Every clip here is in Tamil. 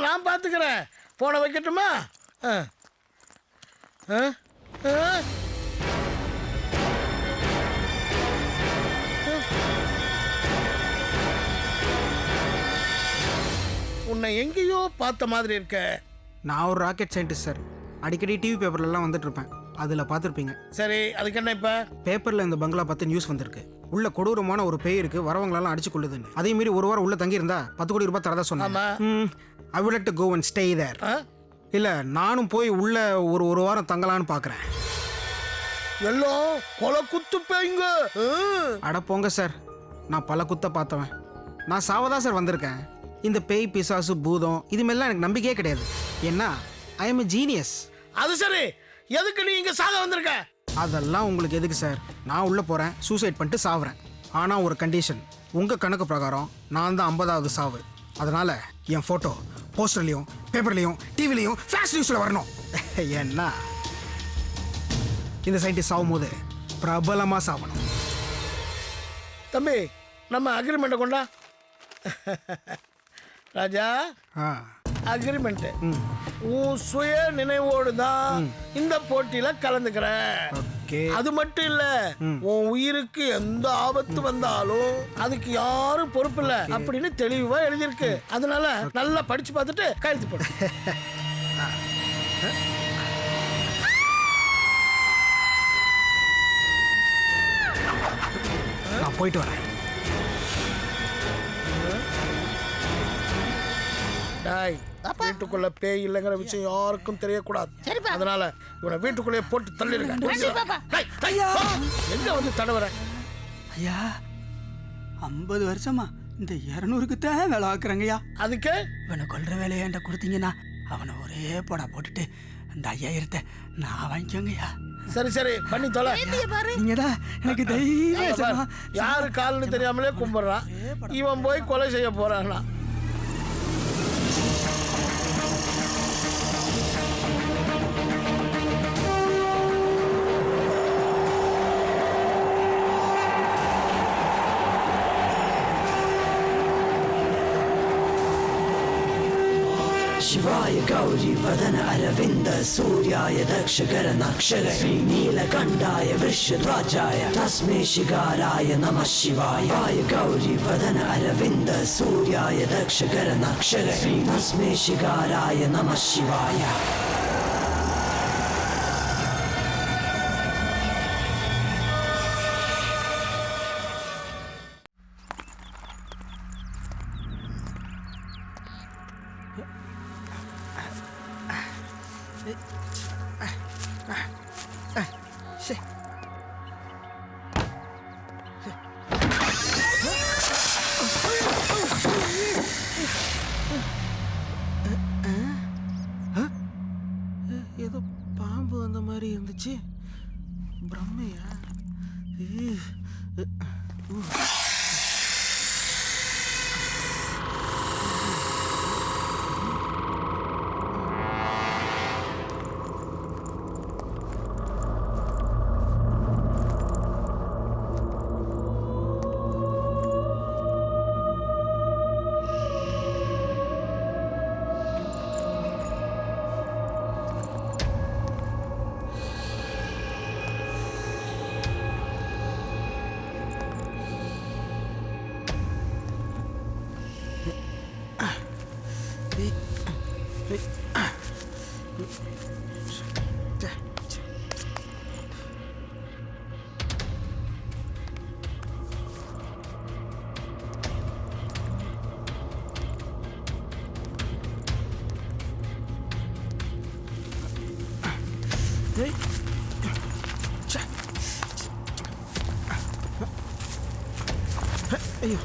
நான் பார்த்துக்கிறேன். போனை வைக்கட்டுமா? உன்னை எங்கேயோ பார்த்த மாதிரி இருக்க. நான் ஒரு ராக்கெட் சயின்டிஸ்ட் சார். அடிக்கடி டிவி பேப்பர்லாம் வந்துட்டு இருப்பேன். அதில் பார்த்துருப்பீங்க. சரி, அதுக்கு என்ன இப்போ? பேப்பரில் இந்த பங்களா பற்றி நியூஸ் வந்திருக்கு. உள்ள கொடூரமான ஒரு பேய் இருக்கு, வரவங்களெல்லாம் அடிச்சு கொள்ளுதுன்னு. அதே மாதிரி ஒரு வாரம் உள்ள தங்கியிருந்தா 10 கோடி ரூபாய் தரதா சொன்னாங்க. I would like to go and stay there. இல்லை, நானும் போய் உள்ள ஒரு வாரம் தங்கலான்னு பார்க்குறேன். எல்லாம் கொலை குத்து பேய்ங்க. அட போங்க சார், நான் பல குத்த பார்த்தவன். நான் சாவதா சார் வந்திருக்கேன். இந்த பேய் பிசாசு பூதம் இது மாதிரிலாம் எனக்கு நம்பிக்கையே கிடையாது. ஏன்னா ஐ எம் எ ஜீனியஸ். அது சரி, எதுக்கு நீ இங்க சாக வந்திருக்க? அதெல்லாம் உங்களுக்கு எதுக்கு சார்? நான் உள்ள போறேன், சூசைட் பண்ணிட்டு சாவுறேன். ஆனா ஒரு கண்டிஷன், உங்க கணக்கு பிரகாரம் நான் தான் 50வது சாவு. அதனால என் போட்டோ போஸ்டர்லயும் பேப்பர்லயும் டிவிலையும் ஃபிளாஷ் நியூஸ்ல வரணும். ஏன்னா இந்த சயின்டிஸ்ட் சாவும் போது பிரபலமா சாவணும். தம்பி, நம்ம அக்ரிமெண்ட் கொண்டா. ராஜா, அக்ரிமெண்ட் உன் சுய நினைவோடு தான் இந்த போட்டியில கலந்துக்கிற. அது மட்டும் இல்ல, உன் உயிருக்கு எந்த ஆபத்து வந்தாலும் அதுக்கு யாரும் பொறுப்பு இல்ல அப்படின்னு தெளிவா எழுதியிருக்கு. அதனால நல்லா படிச்சு பார்த்துட்டு கையெழுத்து போடு. நான் போயிட்டு வரேன். வீட்டுக்குள்ள பேய் இல்லைங்கிற விஷயம் யாருக்கும் தெரியக்கூடாது. அதனால இவனை வீட்டுக்குள்ளே போட்டு தள்ளிடுங்க. எங்க வந்து தடவற? ஐயா, 50 வருஷமா இந்த 200க்கு தான் வேலை ஆக்குறாங்கய்யா. அதுக்கு இவனை கொல்ற வேலையை என்கிட்ட கொடுத்தீங்கன்னா அவனை ஒரே போடா போட்டுட்டு அந்த 5000 நான் வாங்கிக்கோங்கய்யா. சரி சரி, பண்ணி தொலை. நீங்கதான் எனக்கு தைரியம். யாரு கால்னு தெரியாமலே கும்பிடுறான். இவன் போய் கொலை செய்ய போறானா? शिवाय गौरी वदन अरविंद सूर्याय दक्षगर नक्षर श्रीनीलकंठाय वृषध्वजाय तस्मै शिगाराय नमः शिवाय गौरी वदन अरविंद सूर्याय दक्षगर नक्षर तस्मै शिगाराय नमः शिवाय. ஏதோ பாம்பு அந்த மாதிரி இருந்துச்சு. பிரம்மையா? ஐயோ,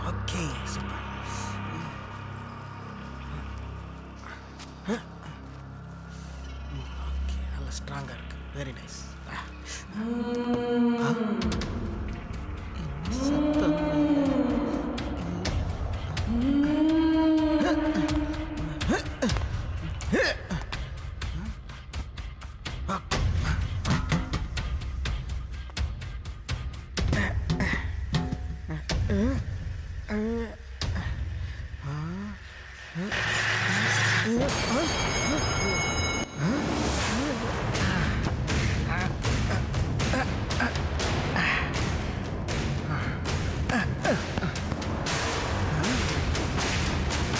ஓகே சூப்பர். ஓகே நல்லா ஸ்ட்ராங்காக இருக்கு. Very nice.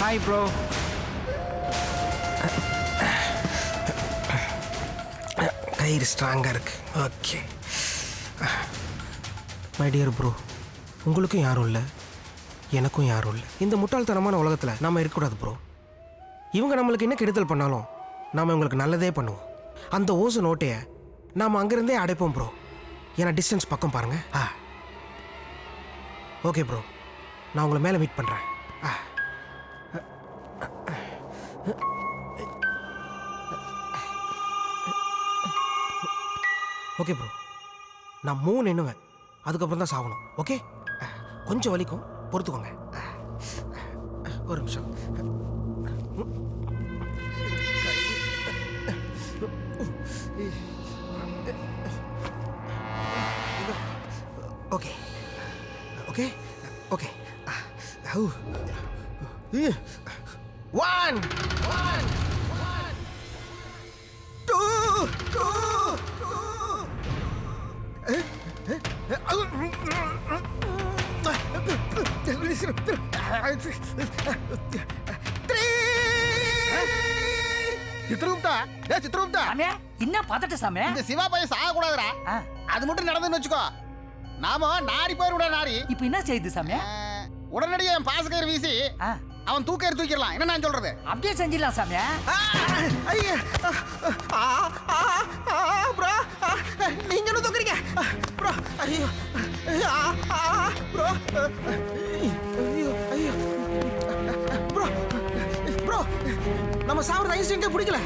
Hi bro. கயிறு ஸ்ட்ராங்காக இருக்கு. ஓகே மை டியர் ப்ரோ, உங்களுக்கும் யாரும் இல்லை, எனக்கும் யாரும் இல்லை. இந்த முட்டாள்தனமான உலகத்தில் நாம் இருக்கக்கூடாது ப்ரோ. இவங்க நம்மளுக்கு என்ன கெடுதல் பண்ணாலும் நாம் இவங்களுக்கு நல்லதே பண்ணுவோம். அந்த ஓசு நோட்டையை நாம் அங்கேருந்தே அடைப்போம் ப்ரோ. ஏன்னா டிஸ்டன்ஸ் பக்கம் பாருங்கள். ஓகே ப்ரோ, நான் உங்களை மேலே மீட் பண்ணுறேன். ஓகே ப்ரோ, நான் 3 எண்ணுவேன், அதுக்கப்புறம் தான் சாகணும். ஓகே, கொஞ்சம் வலிக்கும், பொறுத்துக்கோங்க. ஒரு நிமிஷம். Okay okay okay. 1 2 Chitragupta, Chitragupta, என்ன பார்த்துட்டு சாமி? இந்த சிவா பையன் சாக கூடாதுடா. அது மட்டும் நடந்துன்னு வச்சுக்கோ, நாம நாரி போயிட நாரி. இப்ப என்ன செய்யுது சாமி? உடனடியே என் பாசக்கயிறு வீசி அவன் தூக்கயிறு தூக்கிடலாம். என்ன நான் சொல்றது? அப்படியே செஞ்சிடலாம் சாமி. ஐயா ப்ரோ, நீங்க என்ன தூக்குறீங்க ப்ரோ? ஐயோ ப்ரோ, ஐயோ ஐயோ ப்ரோ ப்ரோ, நம்ம சாப்பிட்ற ஐஸ் எங்கே பிடிக்கல,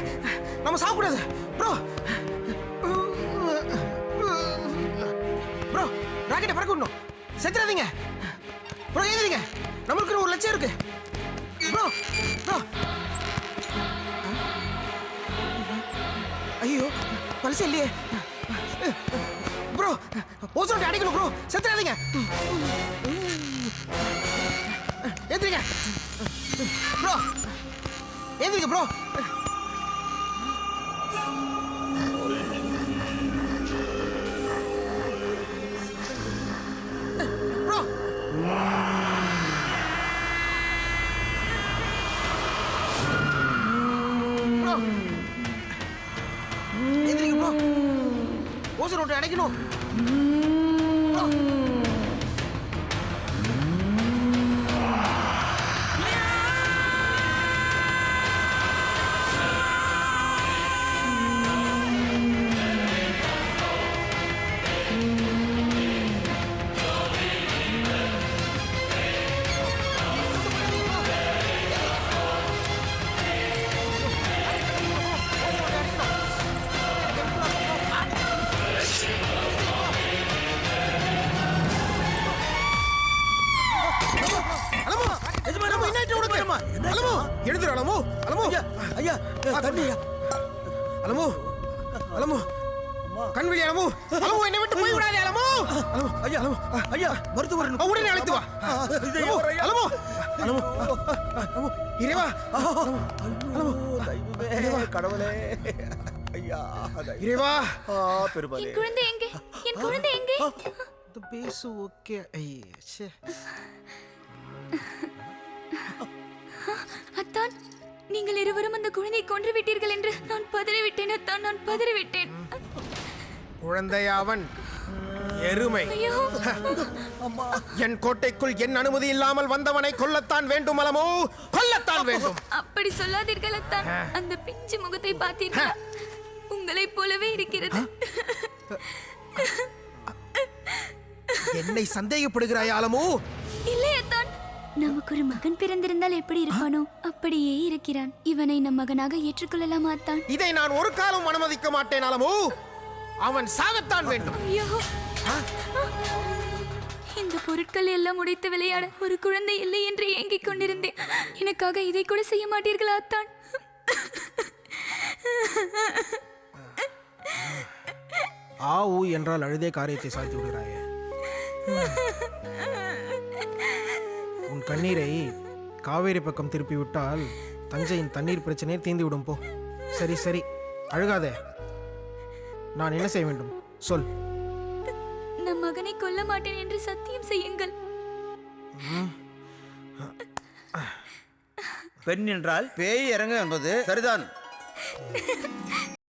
நம்ம சாப்பிடக்கூடாது ப்ரோ. ப்ரோ ராக்கெட்டை பறக்க விடணும், செத்துறாதீங்க ப்ரோ. ஏங்குறீங்க, நம்மளுக்கு ஒரு லட்சியம் இருக்கு ப்ரோ. ப்ரோ ஐயோ பரிசு இல்லையே ப்ரோ. ஓசோன் அடிக்கணும் ப்ரோ, செத்துறாதீங்க. ஏத்துறீங்க ப்ரோ, ஏத்துறீங்க ப்ரோ. ப்ரோ ஏத்துறீங்க ப்ரோ, ஓசோன் ஓட்டை அடைக்கணும் ப்ரோ. எழுதுற அலமோ, அலமோ ஐயா தண்ணி அலமோ, அலமோ கண்விழி அலமோ, அலமோ என்னை விட்டு போய் விடாதே அலமோ. அலமோ ஐயா, அலமோ ஐயா மருத்துவர் உடனே அழைத்து வா. அலமோ அலமோ அலமோ இறைவா, அலமோ கடவுளே ஐயா அதான். இறைவா பெருமாளே. என் குழந்தை எங்கே என் குழந்தை எங்கே இந்த பேசு ஓகே ஐயே அத்தான் நீங்கள் இருவரும் அந்த குழந்தையை கொன்று விட்டீர்கள் என்று நான் பதறிவிட்டேன் அத்தான், நான் பதறிவிட்டேன். குழந்தையாவன் எருமை. ஐயோ என் கோட்டைக்குள் என் அனுமதி இல்லாமல் வந்தவனை கொல்லத்தான் வேண்டும் அலமோ, கொல்லத்தான் வேண்டும். அப்படி சொல்லாதீர்கள் அத்தான். அந்த பிஞ்சு முகத்தை பார்த்தீர்களா? உங்களைப் போலவே இருக்கிறது. என்னை சந்தேகப்படுகிறாய் அலமோ? இல்லை அத்தான், நமக்கு ஒரு மகன் பிறந்திருந்தால் எப்படி இருப்பானோ அப்படியே இருக்கிறான். இவனை நம் மகனாக ஏற்றுக்கொள்ளலாமா அத்தான்? இதை நான் ஒரு காலம் அனுமதிக்க மாட்டேன் அலமோ. அவன் சாகத்தான் வேண்டும். ஐயோ, இந்த பொருட்கள் எல்லாம் உடைத்து விளையாட ஒரு குழந்தை இல்லை என்று ஏங்கிக் கொண்டிருந்தேன். எனக்காக இதை கூட செய்ய மாட்டீர்களா அத்தான்? ஆவு என்றால் அழுதே காரியத்தை சாய்த்து விடுகிறாயே. உன் கண்ணீரை காவேரி பக்கம் திருப்பி விட்டால் தஞ்சையின் தண்ணீர் பிரச்சனையை தீர்ந்துவிடும். போ. சரி சரி, அழுகாதே. நான் என்ன செய்ய வேண்டும் சொல். நம் மகனை கொல்ல மாட்டேன் என்று சத்தியம் செய்யுங்கள். பெண் என்றால் பேய் இறங்க என்பது சரிதான்.